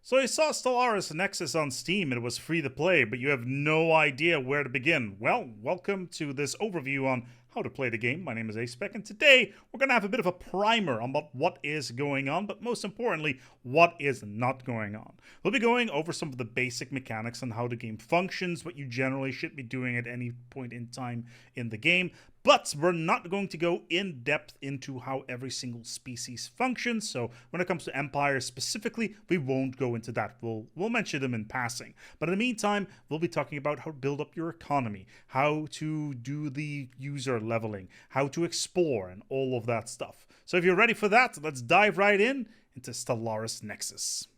So you saw Stellaris Nexus on Steam and it was free to play, but you have no idea where to begin. Well, welcome to this overview on how to play the game. My name is ASpec, and today we're going to have a bit of a primer on what is going on, but most importantly, what is not going on. We'll be going over some of the basic mechanics on how the game functions, what you generally should be doing at any point in time in the game, but we're not going to go in depth into how every single species functions. So when it comes to empires specifically, we won't go into that. We'll mention them in passing. But in the meantime, we'll be talking about how to build up your economy, how to do the user leveling, how to explore, and all of that stuff. So if you're ready for that, let's dive right into Stellaris Nexus.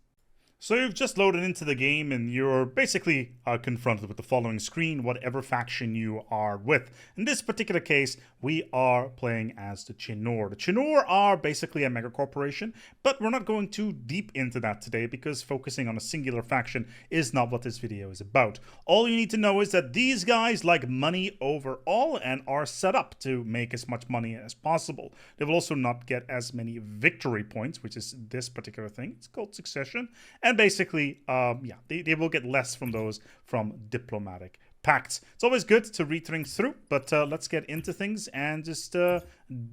So you've just loaded into the game and you're basically confronted with the following screen, whatever faction you are with. In this particular case, we are playing as the Chinnor. The Chinnor are basically a mega corporation, but we're not going too deep into that today because focusing on a singular faction is not what this video is about. All you need to know is that these guys like money overall and are set up to make as much money as possible. They will also not get as many victory points, which is this particular thing. It's called succession. And basically, they will get less from those from diplomatic pacts. It's always good to read things through, but let's get into things and just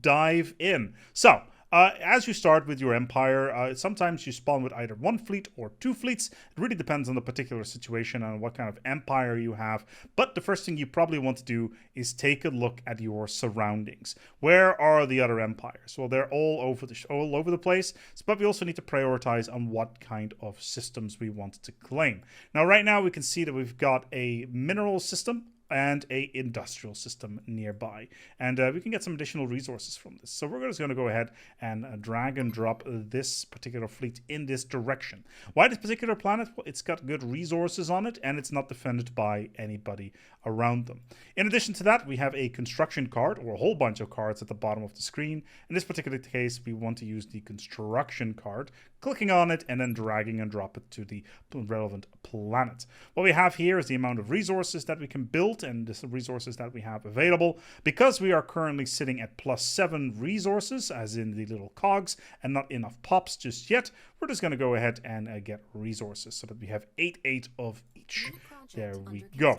dive in. So, as you start with your empire, sometimes you spawn with either one fleet or two fleets. It really depends on the particular situation and what kind of empire you have. But the first thing you probably want to do is take a look at your surroundings. Where are the other empires? Well, they're all over the place. But we also need to prioritize on what kind of systems we want to claim. Now, right now, we can see that we've got a mineral system and a industrial system nearby, and we can get some additional resources from this. So we're just going to go ahead and drag and drop this particular fleet in this direction. Why this particular planet? Well, it's got good resources on it and it's not defended by anybody around them. In addition to that, we have a construction card, or a whole bunch of cards at the bottom of the screen. In this particular case, we want to use the construction card, clicking on it and then dragging and drop it to the relevant planet. What we have here is the amount of resources that we can build and the resources that we have available. Because we are currently sitting at +7 resources, as in the little cogs, and not enough pops just yet, we're just going to go ahead and get resources so that we have 8 of each. There we go.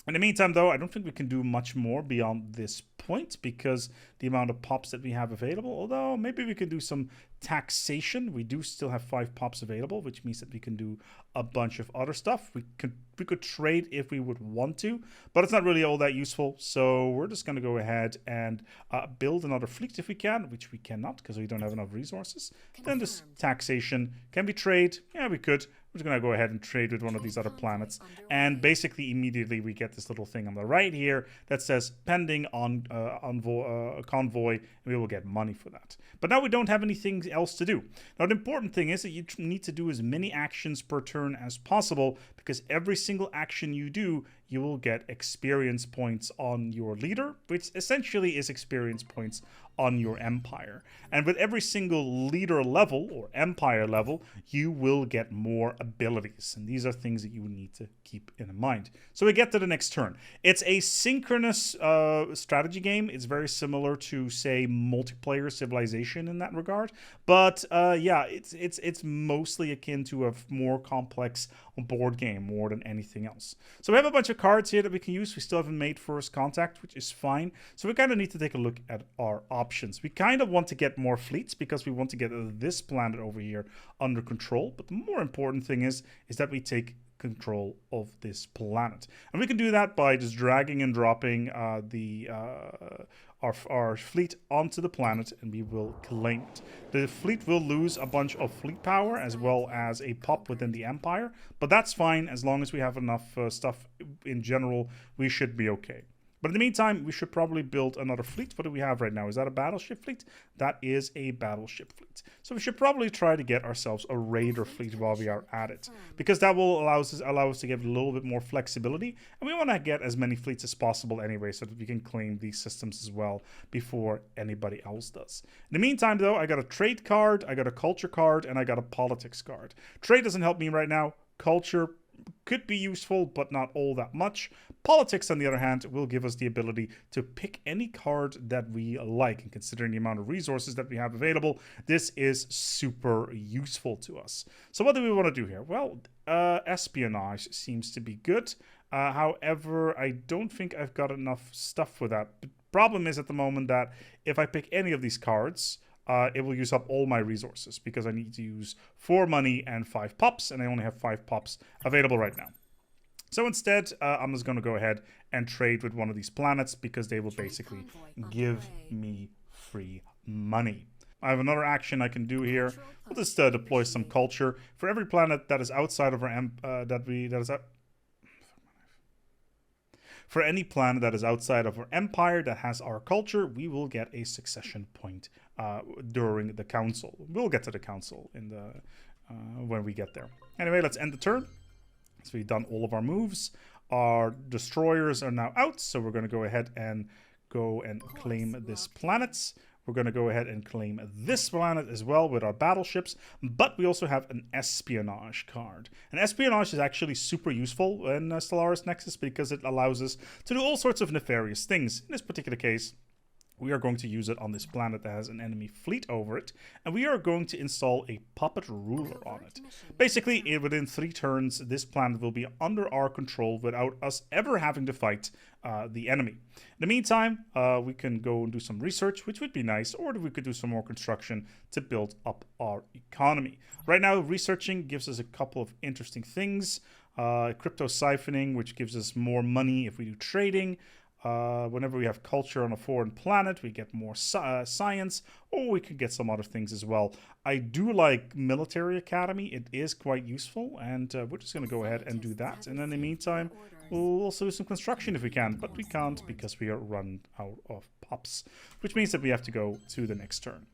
In the meantime, though, I don't think we can do much more beyond this point because the amount of pops that we have available, although maybe we can do some taxation. We do still have 5 pops available, which means that we can do a bunch of other stuff. We could trade if we would want to, but it's not really all that useful. So we're just going to go ahead and build another fleet if we can, which we cannot because we don't have enough resources. Then this taxation. Can we trade? Yeah, we could. We're just going to go ahead and trade with one of these other planets. And basically, immediately, we get this little thing on the right here that says pending on convoy, and we will get money for that. But now we don't have anything else to do. Now, the important thing is that you need to do as many actions per turn as possible, because every single action you do, you will get experience points on your leader, which essentially is experience points on your empire. And with every single leader level or empire level, you will get more abilities. And these are things that you need to keep in mind. So we get to the next turn. It's a synchronous strategy game. It's very similar to, say, multiplayer Civilization in that regard. But yeah, it's mostly akin to a more complex board game more than anything else. So we have a bunch of cards here that we can use. We still haven't made first contact, which is fine. So we kind of need to take a look at our options. We kind of want to get more fleets because we want to get this planet over here under control. But the more important thing is that we take control of this planet. And we can do that by just dragging and dropping our fleet onto the planet, and we will claim it. The fleet will lose a bunch of fleet power as well as a pop within the empire, but that's fine as long as we have enough stuff in general. We should be okay. But in the meantime, we should probably build another fleet. What do we have right now? Is that a battleship fleet? That is a battleship fleet. So we should probably try to get ourselves a raider fleet while we are at it, because that will allow us to give a little bit more flexibility. And we want to get as many fleets as possible anyway, so that we can claim these systems as well before anybody else does. In the meantime, though, I got a trade card, I got a culture card, and I got a politics card. Trade doesn't help me right now. Culture could be useful, but not all that much. Politics, on the other hand, will give us the ability to pick any card that we like. And considering the amount of resources that we have available, this is super useful to us. So what do we want to do here? Well, espionage seems to be good. However, I don't think I've got enough stuff for that. The problem is at the moment that if I pick any of these cards, it will use up all my resources because I need to use 4 money and 5 pops, and I only have 5 pops available right now. So instead, I'm just going to go ahead and trade with one of these planets because they will basically give me free money. I have another action I can do here. We'll just deploy some culture for every planet that is outside of our For any planet that is outside of our empire that has our culture, we will get a succession point during the council. We'll get to the council in the when we get there. Anyway, let's end the turn. So we've done all of our moves. Our destroyers are now out, so we're going to go ahead and claim this planet. We're going to go ahead and claim this planet as well with our battleships, but we also have an espionage card. And espionage is actually super useful in Stellaris Nexus because it allows us to do all sorts of nefarious things. In this particular case, we are going to use it on this planet that has an enemy fleet over it, and we are going to install a puppet ruler on it. Basically, within 3 turns, this planet will be under our control without us ever having to fight the enemy. In the meantime, we can go and do some research, which would be nice, or we could do some more construction to build up our economy. Right now, researching gives us a couple of interesting things. Crypto siphoning, which gives us more money if we do trading. Whenever we have culture on a foreign planet, we get more science, or we could get some other things as well. I do like Military Academy. It is quite useful, and we're just going to go ahead and do that. And in the meantime, we'll also do some construction if we can, but we can't because we are run out of pops, which means that we have to go to the next turn.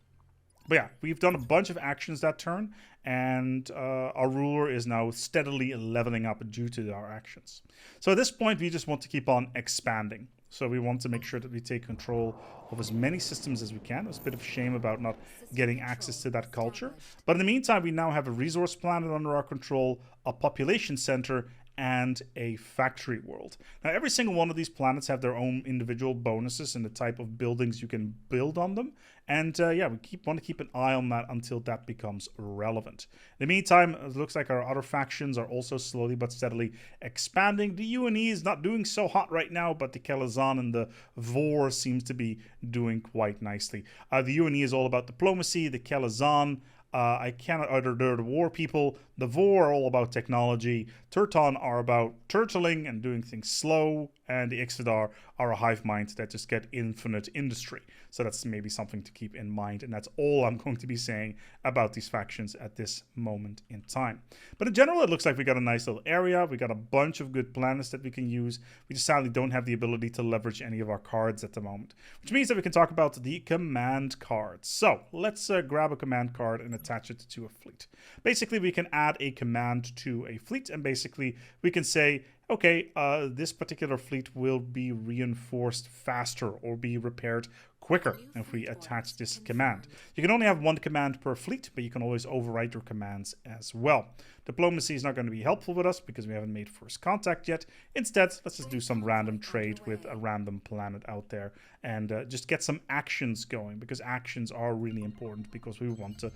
But yeah, we've done a bunch of actions that turn, and our ruler is now steadily leveling up due to our actions. So at this point, we just want to keep on expanding. So we want to make sure that we take control of as many systems as we can. There's a bit of shame about not getting access to that culture. But in the meantime, we now have a resource planet under our control, a population center, and a factory world. Now, every single one of these planets have their own individual bonuses and the type of buildings you can build on them. And yeah, we want to keep an eye on that until that becomes relevant. In the meantime, it looks like our other factions are also slowly but steadily expanding. The UNE is not doing so hot right now, but the Kelazan and the Vor seems to be doing quite nicely. The UNE is all about diplomacy. The Kelazan, they're the war people. The Vor are all about technology. Turton are about turtling and doing things slow. And the Ixtadar are a hive mind that just get infinite industry. So that's maybe something to keep in mind. And that's all I'm going to be saying about these factions at this moment in time. But in general, it looks like we got a nice little area. We got a bunch of good planets that we can use. We just sadly don't have the ability to leverage any of our cards at the moment. Which means that we can talk about the command cards. So let's grab a command card and attach it to a fleet. Basically, we can add a command to a fleet. And basically, we can say, okay, this particular fleet will be reinforced faster or be repaired quicker if we attach this command. You can only have 1 command per fleet, but you can always overwrite your commands as well. Diplomacy is not going to be helpful with us because we haven't made first contact yet. Instead, let's just do some random trade with a random planet out there and just get some actions going, because actions are really important because we want to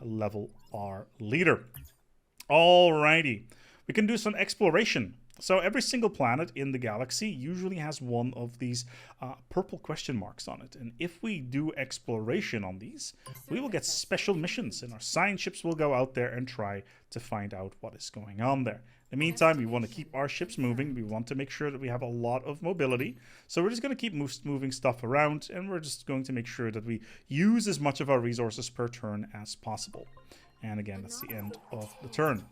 level our leader. Alrighty, we can do some exploration. So every single planet in the galaxy usually has one of these purple question marks on it. And if we do exploration on these, we will get special missions. And our science ships will go out there and try to find out what is going on there. In the meantime, we want to keep our ships moving. We want to make sure that we have a lot of mobility. So we're just going to keep moving stuff around. And we're just going to make sure that we use as much of our resources per turn as possible. And again, that's the end of the turn.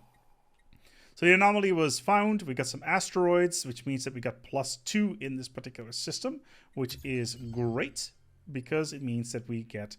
So the anomaly was found. We got some asteroids, which means that we got +2 in this particular system, which is great because it means that we get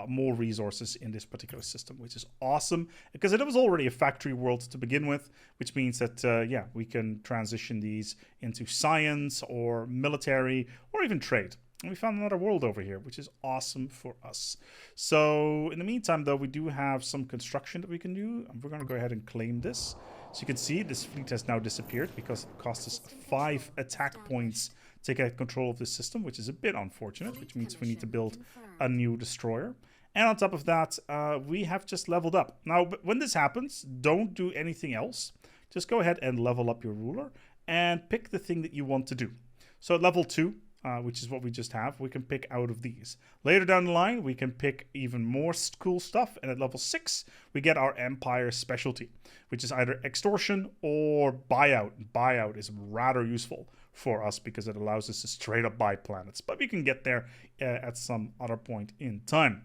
more resources in this particular system, which is awesome because it was already a factory world to begin with, which means that, yeah, we can transition these into science or military or even trade. And we found another world over here, which is awesome for us. So in the meantime, though, we do have some construction that we can do. And we're going to go ahead and claim this. So you can see this fleet has now disappeared because it cost us 5 attack points to get control of this system, which is a bit unfortunate, which means we need to build a new destroyer. And on top of that, we have just leveled up. Now, when this happens, don't do anything else. Just go ahead and level up your ruler and pick the thing that you want to do. So at level 2, which is what we just have, we can pick out of these. Later down the line, we can pick even more cool stuff. And at level 6, we get our Empire specialty, which is either extortion or buyout. Buyout is rather useful for us because it allows us to straight up buy planets. But we can get there at some other point in time.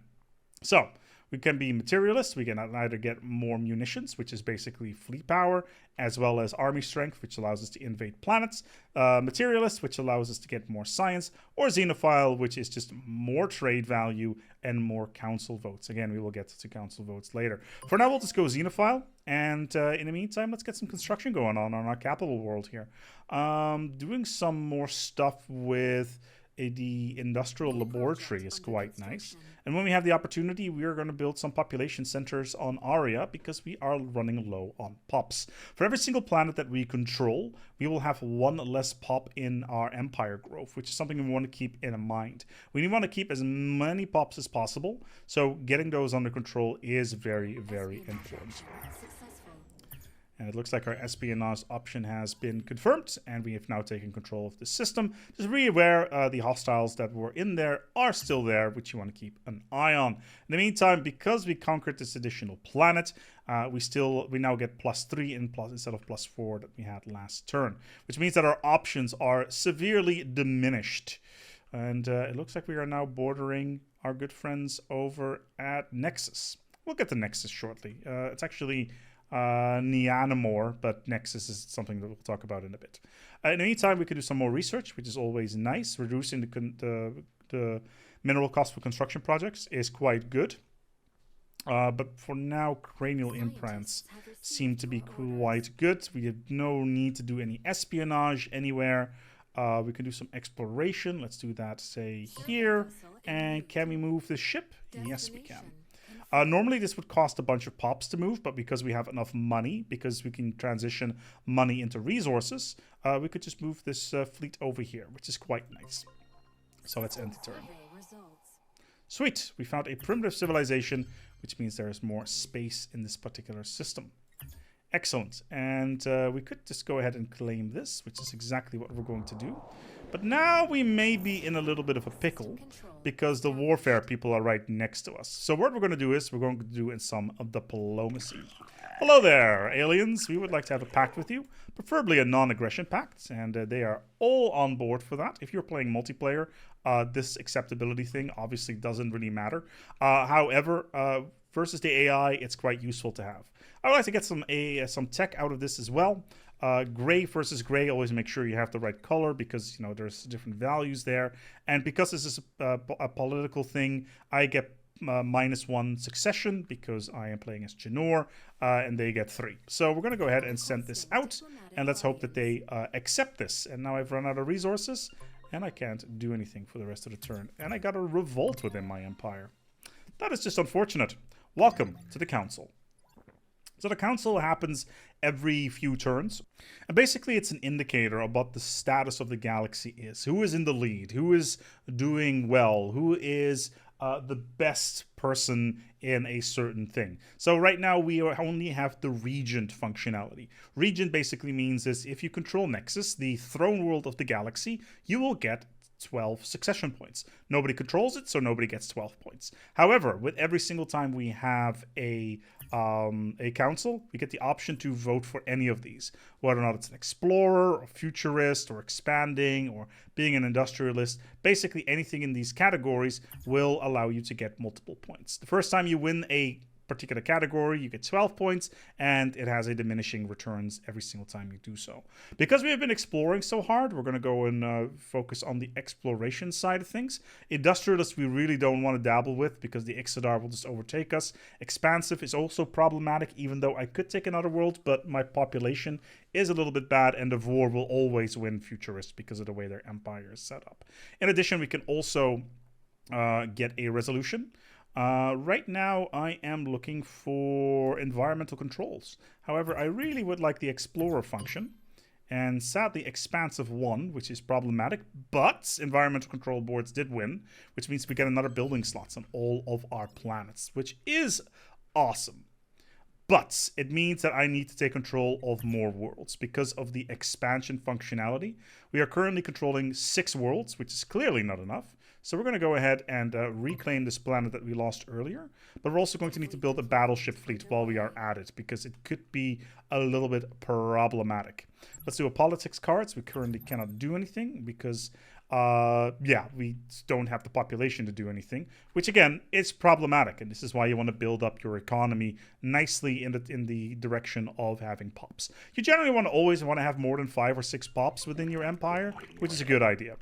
So we can be materialist. We can either get more munitions, which is basically fleet power, as well as army strength, which allows us to invade planets. Materialist, which allows us to get more science, or xenophile, which is just more trade value and more council votes. Again, we will get to council votes later. For now, we'll just go xenophile. And in the meantime, let's get some construction going on our capital world here. Doing some more stuff with the industrial laboratory is quite nice. And when we have the opportunity, we are going to build some population centers on Aria because we are running low on pops. For every single planet that we control, we will have 1 less pop in our empire growth, which is something we want to keep in mind. We want to keep as many pops as possible, so getting those under control is very, very important. And it looks like our espionage option has been confirmed, and we have now taken control of the system. Just be aware the hostiles that were in there are still there, which you want to keep an eye on. In the meantime, because we conquered this additional planet, we now get +3 instead of +4 that we had last turn, which means that our options are severely diminished. And it looks like we are now bordering our good friends over at Nexus. We'll get to Nexus shortly. It's actually Neanamore, but Nexus is something that we'll talk about in a bit. In the meantime, we could do some more research, which is always nice. Reducing the mineral cost for construction projects is quite good. But for now, cranial implants seem to be quite good. We have no need to do any espionage anywhere. We can do some exploration. Let's do that, say, here. And can we move the ship? Yes, we can. Normally this would cost a bunch of pops to move, but because we have enough money, because we can transition money into resources, we could just move this fleet over here, which is quite nice. So let's end the turn. Sweet, we found a primitive civilization, which means there is more space in this particular system. Excellent, and we could just go ahead and claim this, which is exactly what we're going to do. But now we may be in a little bit of a pickle because the warfare people are right next to us. So what we're going to do is we're going to do in some of diplomacy. Hello there, aliens. We would like to have a pact with you, preferably a non-aggression pact, and they are all on board for that. If you're playing multiplayer, this acceptability thing obviously doesn't really matter. However, versus the AI, it's quite useful to have. I would like to get some tech out of this as well. Gray versus gray, always make sure you have the right color because, you know, there's different values there. And because this is a political thing, I get -1 succession because I am playing as Janor, and they get 3. So we're going to go ahead and send this out, and let's hope that they accept this. And now I've run out of resources, and I can't do anything for the rest of the turn. And I got a revolt within my empire. That is just unfortunate. Welcome to the council. So the council happens every few turns, and basically it's an indicator of what the status of the galaxy is. Who is in the lead? Who is doing well? Who is the best person in a certain thing? So right now we only have the regent functionality. Regent basically means is if you control Nexus, the throne world of the galaxy, you will get 12 succession points. Nobody controls it, so nobody gets 12 points. However, with every single time we have a council, we get the option to vote for any of these, whether or not it's an explorer, or futurist, or expanding, or being an industrialist. Basically, anything in these categories will allow you to get multiple points. The first time you win a particular category, you get 12 points, and it has a diminishing returns every single time you do so. Because we have been exploring so hard, we're going to go and focus on the exploration side of things. Industrialists we really don't want to dabble with because the Ixodar will just overtake us. Expansive is also problematic, even though I could take another world, but my population is a little bit bad, and the war will always win futurists because of the way their empire is set up. In addition, we can also get a resolution. Right now, I am looking for environmental controls. However, I really would like the Explorer function. And sadly, Expansive won, which is problematic. But environmental control boards did win, which means we get another building slots on all of our planets, which is awesome. But it means that I need to take control of more worlds because of the expansion functionality. We are currently controlling 6 worlds, which is clearly not enough. So we're going to go ahead and reclaim this planet that we lost earlier. But we're also going to need to build a battleship fleet while we are at it, because it could be a little bit problematic. Let's do a politics cards. We currently cannot do anything because, yeah, we don't have the population to do anything, which again is problematic. And this is why you want to build up your economy nicely in the direction of having pops. You generally always want to have more than 5 or 6 pops within your empire, which is a good idea.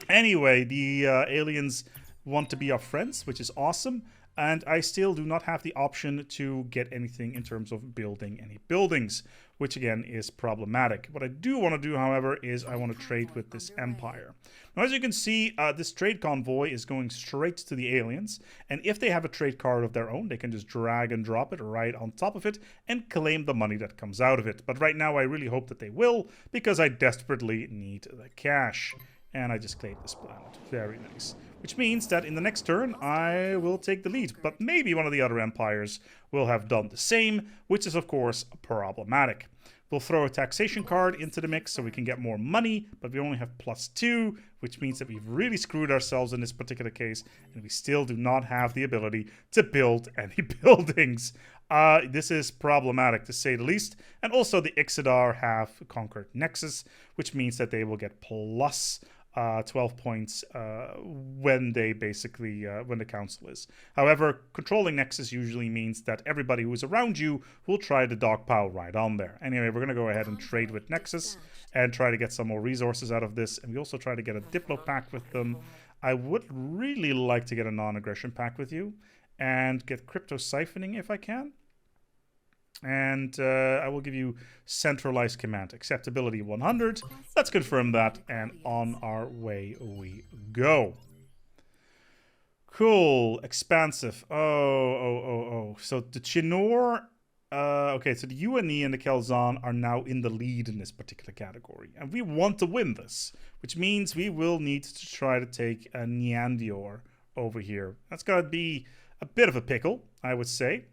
Anyway, the aliens want to be our friends, which is awesome. And I still do not have the option to get anything in terms of building any buildings, which again is problematic. What I do want to do, however, is I want to trade with this empire. Now, as you can see, this trade convoy is going straight to the aliens. And if they have a trade card of their own, they can just drag and drop it right on top of it and claim the money that comes out of it. But right now, I really hope that they will, because I desperately need the cash. And I just claimed this planet. Very nice. Which means that in the next turn, I will take the lead. But maybe one of the other empires will have done the same, which is, of course, problematic. We'll throw a taxation card into the mix so we can get more money, but we only have +2, which means that we've really screwed ourselves in this particular case, and we still do not have the ability to build any buildings. This is problematic, to say the least. And also, the Ixidar have conquered Nexus, which means that they will get plus 12 points when they basically when the council is. However, controlling Nexus usually means that everybody who is around you will try to dogpile right on there. Anyway, we're going to go ahead and trade with Nexus and try to get some more resources out of this. And we also try to get a Diplo pact with them. I would really like to get a non-aggression pact with you and get crypto siphoning if I can. And I will give you centralized command. Acceptability 100. Let's confirm that, and on our way we go. Cool. Expansive. Oh. So the Chinor... okay, so the UNE and the Kelzan are now in the lead in this particular category. And we want to win this, which means we will need to try to take a Neandior over here. That's going to be a bit of a pickle, I would say.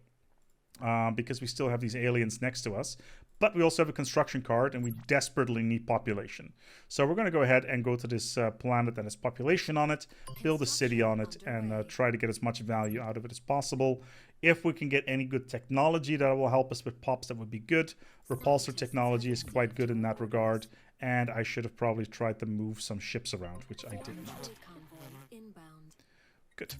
Because we still have these aliens next to us. But we also have a construction card, and we desperately need population. So we're going to go ahead and go to this planet that has population on it, build a city on it, and try to get as much value out of it as possible. If we can get any good technology that will help us with pops, that would be good. Repulsor technology is quite good in that regard. And I should have probably tried to move some ships around, which I did not. Good.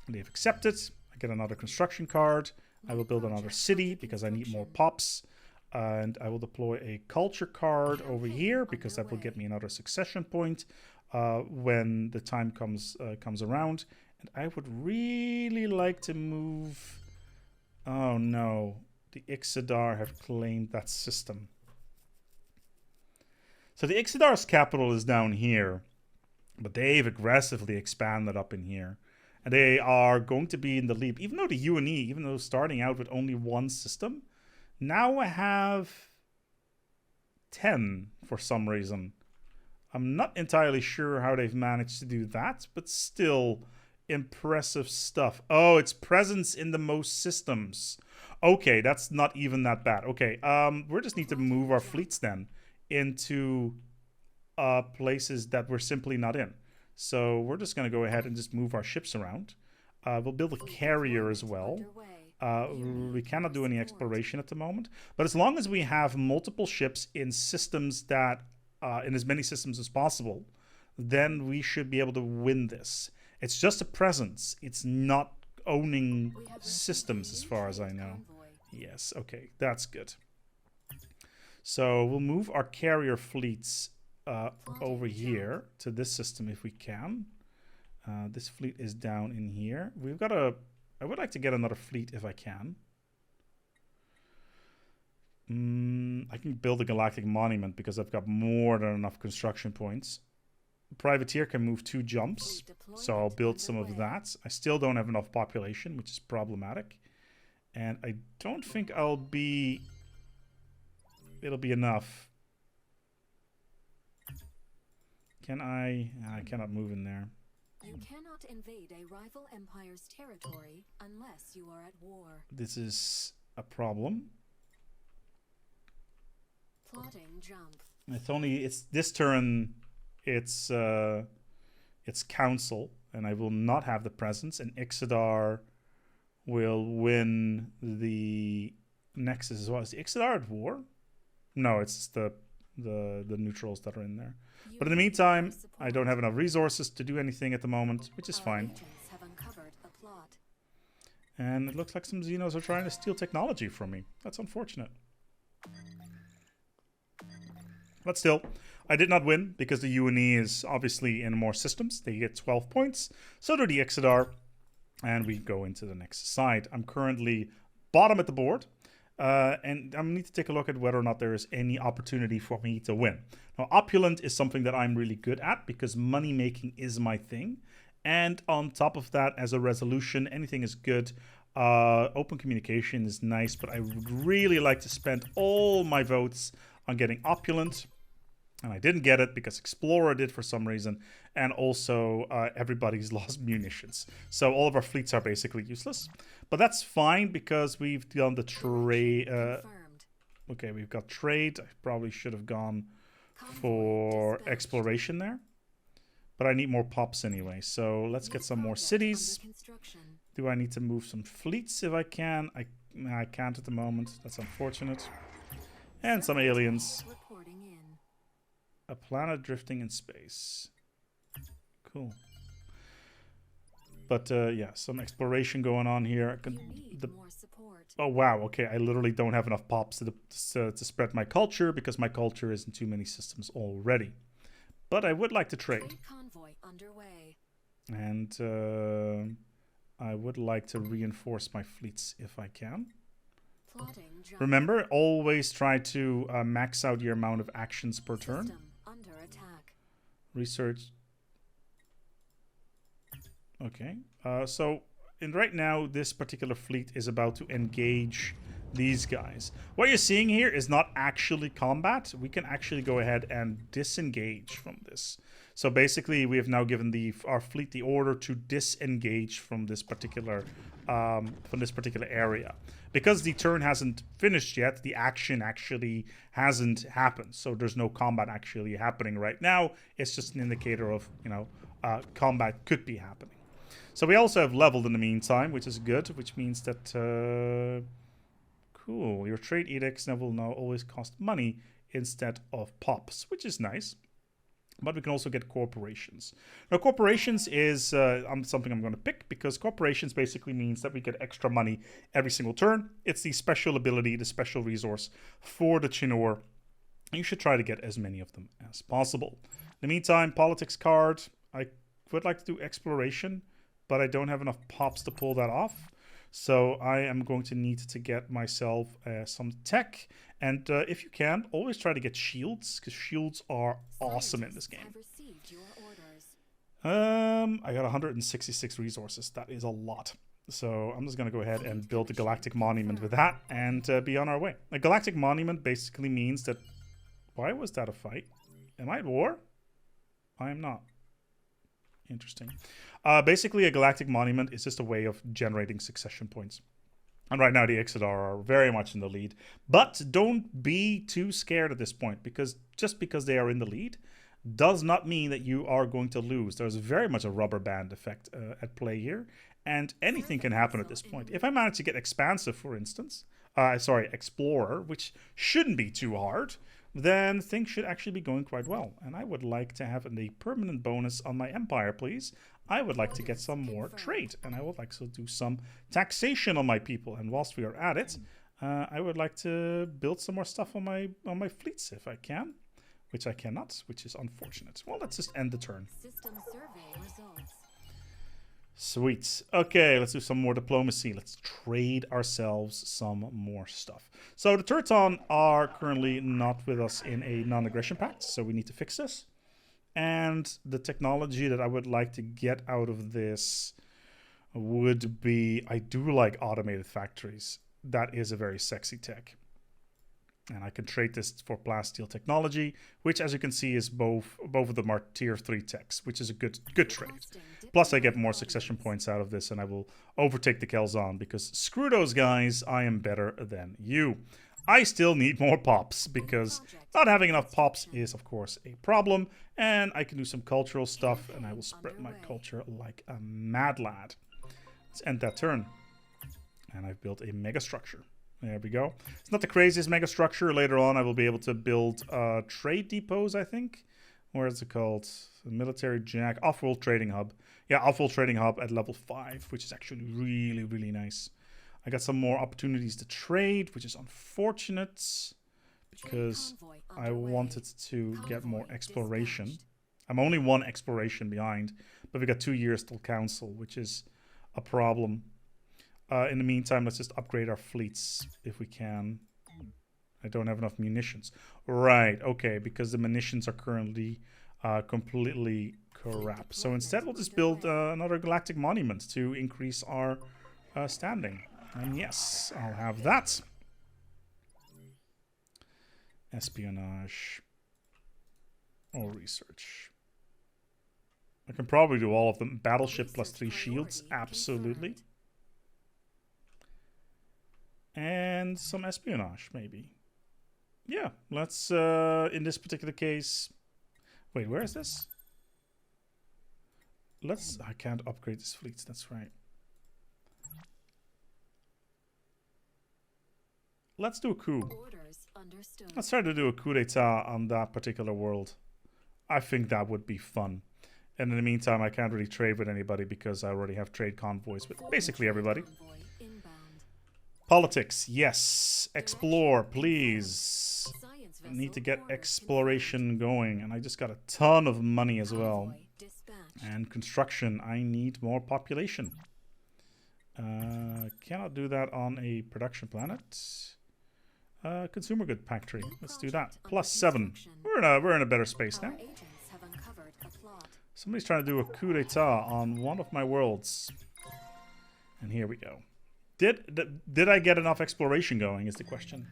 They've accepted. I get another construction card. I will build another city because I need more pops. And I will deploy a culture card over here because that will get me another succession point when the time comes around. And I would really like to move... Oh no, the Ixidar have claimed that system. So the Ixidar's capital is down here, but they've aggressively expanded up in here. And they are going to be in the lead. Even though the UNE, even though starting out with only 1 system, now I have 10 for some reason. I'm not entirely sure how they've managed to do that, but still impressive stuff. Oh, it's presence in the most systems. Okay, that's not even that bad. Okay, we just need to move our fleets then into places that we're simply not in. So we're just going to go ahead and just move our ships around. We'll build a carrier as well. We cannot do any exploration at the moment. But as long as we have multiple ships in systems that, in as many systems as possible, then we should be able to win this. It's just a presence. It's not owning systems as far as I know. Yes, okay, that's good. So we'll move our carrier fleets over here to this system if we can. This fleet is down in here. We've got a... I would like to get another fleet if I can. I can build a galactic monument because I've got more than enough construction points. privateer can move 2 jumps, so I'll build some of that. I still don't have enough population, which is problematic. And I don't think it'll be enough. Can I cannot move in there. You cannot invade a rival empire's territory unless you are at war. This is a problem. Plotting jump. It's this turn, it's council, and I will not have the presence, and Ixodar will win the Nexus as well. Is the Ixodar at war? No, it's the neutrals that are in there. But in the meantime, I don't have enough resources to do anything at the moment, which is fine. And it looks like some Xenos are trying to steal technology from me. That's unfortunate. But still, I did not win because the UNE is obviously in more systems. They get 12 points. So do the Ixodar. And we go into the next side. I'm currently bottom at the board. And I need to take a look at whether or not there is any opportunity for me to win. Now, opulent is something that I'm really good at because money making is my thing. And on top of that, as a resolution, anything is good. Open communication is nice, but I would really like to spend all my votes on getting opulent. And I didn't get it because Explorer did for some reason. And also everybody's lost munitions. So all of our fleets are basically useless. But that's fine because we've done the trade. Okay, we've got trade. I probably should have gone for exploration there. But I need more pops anyway. So let's get some more cities. Do I need to move some fleets if I can? I can't at the moment. That's unfortunate. And some aliens. A planet drifting in space. Cool. But yeah, some exploration going on here. Oh wow, okay, I literally don't have enough pops to spread my culture because my culture is in too many systems already. But I would like to trade. And I would like to reinforce my fleets if I can. Remember, always try to max out your amount of actions per turn. Research. Okay, so right now this particular fleet is about to engage these guys. What you're seeing here is not actually combat. We can actually go ahead and disengage from this. So basically, we have now given our fleet the order to disengage from this particular area. Because the turn hasn't finished yet, the action actually hasn't happened. So there's no combat actually happening right now. It's just an indicator of, combat could be happening. So we also have leveled in the meantime, which is good, which means that, cool, your trade edicts now will now always cost money instead of pops, which is nice. But we can also get corporations. Now, corporations is something I'm going to pick because corporations basically means that we get extra money every single turn. It's the special ability, the special resource for the Chinor. You should try to get as many of them as possible. In the meantime, politics card. I would like to do exploration, but I don't have enough pops to pull that off. So I am going to need to get myself some tech. And if you can, always try to get shields, because shields are awesome in this game. I got 166 resources. That is a lot. So I'm just going to go ahead and build a galactic monument with that and be on our way. A galactic monument basically means that... Why was that a fight? Am I at war? I am not. Interesting. Basically, a galactic monument is just a way of generating succession points. And right now, the Ixodar are very much in the lead. But don't be too scared at this point, because just because they are in the lead does not mean that you are going to lose. There's very much a rubber band effect at play here, and anything can happen at this point. If I manage to get Expansive, for instance, Explorer, which shouldn't be too hard, then things should actually be going quite well. And I would like to have a permanent bonus on my Empire, please. I would like to get some more trade, and I would like to do some taxation on my people. And whilst we are at it, I would like to build some more stuff on my fleets if I can, which I cannot, which is unfortunate. Well, let's just end the turn. System survey results. Sweet. Okay, let's do some more diplomacy. Let's trade ourselves some more stuff. So the Turton are currently not with us in a non-aggression pact, so we need to fix this. And the technology that I would like to get out of this would be, I do like automated factories. That is a very sexy tech. And I can trade this for plasteel technology, which, as you can see, is both of them are tier 3 techs, which is a good trade. Plus, I get more succession points out of this, and I will overtake the Kelzon, because screw those guys, I am better than you. I still need more pops, because not having enough pops is, of course, a problem. And I can do some cultural stuff, and I will spread my culture like a mad lad. Let's end that turn. And I've built a mega structure. There we go. It's not the craziest mega structure. Later on, I will be able to build trade depots, I think. Where is it called? The military jack. Off-world trading hub. Yeah, off-world trading hub at level 5, which is actually really, really nice. I got some more opportunities to trade, which is unfortunate because I wanted to get more exploration. I'm only 1 exploration behind, but we got 2 years till council, which is a problem. In the meantime, let's just upgrade our fleets if we can. I don't have enough munitions. Right, okay, because the munitions are currently completely crap. So instead, we'll just build another galactic monument to increase our standing. And yes, I'll have that. Espionage. Or research. I can probably do all of them. Battleship plus 3 shields, absolutely. And some espionage, maybe. Yeah, let's, in this particular case... Wait, where is this? I can't upgrade this fleet, that's right. Let's do a coup. Let's try to do a coup d'etat on that particular world. I think that would be fun. And in the meantime, I can't really trade with anybody because I already have trade convoys with basically everybody. Politics, yes. Explore, please. I need to get exploration going. And I just got a ton of money as well. And construction, I need more population. Cannot do that on a production planet. Consumer good factory. Let's do that. +7. We're in a better space now. Somebody's trying to do a coup d'etat on one of my worlds. And here we go. Did I get enough exploration going is the question.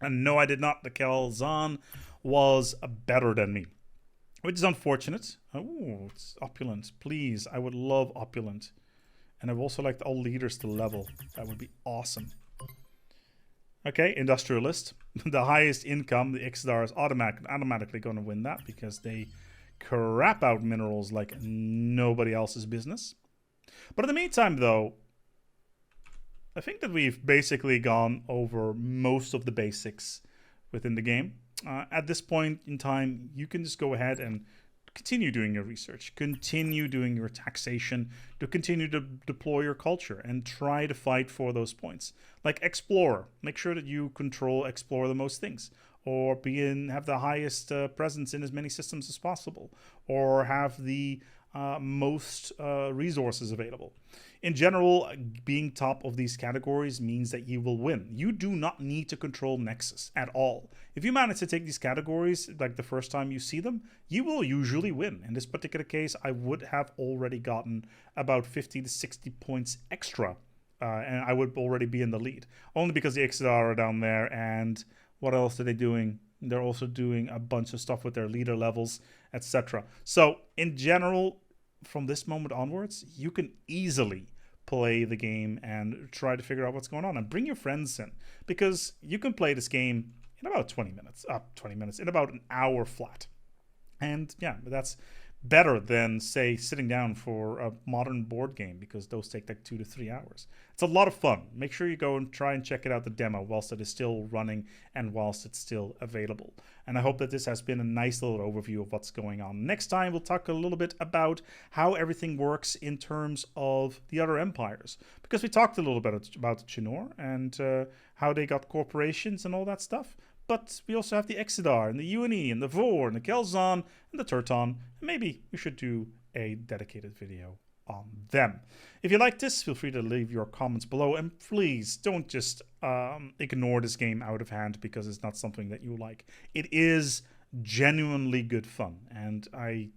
And no, I did not. The Kelzon was better than me. Which is unfortunate. Oh, it's opulent. Please, I would love opulent. And I've also liked all leaders to level. That would be awesome. Okay, industrialist. The highest income, the Ixdar is automatically going to win that because they crap out minerals like nobody else's business. But in the meantime, though, I think that we've basically gone over most of the basics within the game. At this point in time, you can just go ahead and continue doing your research, continue doing your taxation, to continue to deploy your culture and try to fight for those points. Like Explorer, make sure that you explore the most things, or have the highest presence in as many systems as possible, or have the most resources available. In general, being top of these categories means that you will win. You do not need to control Nexus at all. If you manage to take these categories, like the first time you see them, you will usually win. In this particular case, I would have already gotten about 50 to 60 points extra, and I would already be in the lead. Only because the Ixdar are down there, and what else are they doing? They're also doing a bunch of stuff with their leader levels, etc. So, in general, from this moment onwards, you can easily play the game and try to figure out what's going on. And bring your friends in, because you can play this game in about 20 minutes. In about an hour flat. And yeah, that's better than, say, sitting down for a modern board game, because those take like 2 to 3 hours. It's a lot of fun. Make sure you go and try and check it out, the demo, whilst it is still running and whilst it's still available. And I hope that this has been a nice little overview of what's going on. Next time, we'll talk a little bit about how everything works in terms of the other empires, because we talked a little bit about Chinor and how they got corporations and all that stuff. But we also have the Exidar and the UNE and the Vor and the Kelzon and the Turton. And maybe we should do a dedicated video on them. If you like this, feel free to leave your comments below. And please don't just ignore this game out of hand because it's not something that you like. It is genuinely good fun, and I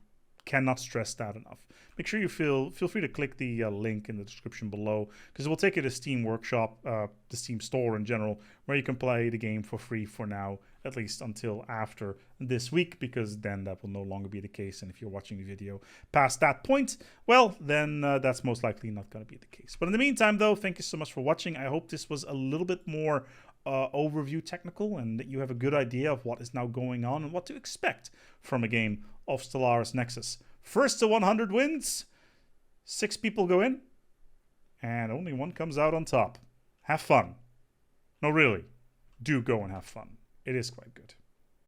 cannot stress that enough. Make sure you feel free to click the link in the description below, because it will take you to Steam Workshop, the Steam Store in general, where you can play the game for free for now, at least until after this week, because then that will no longer be the case. And if you're watching the video past that point, well, then that's most likely not going to be the case. But in the meantime, though, thank you so much for watching. I hope this was a little bit more overview technical, and that you have a good idea of what is now going on and what to expect from a game of Stellaris Nexus. First to 100 wins, 6 people go in, and only 1 comes out on top. Have fun. No, really, do go and have fun. It is quite good.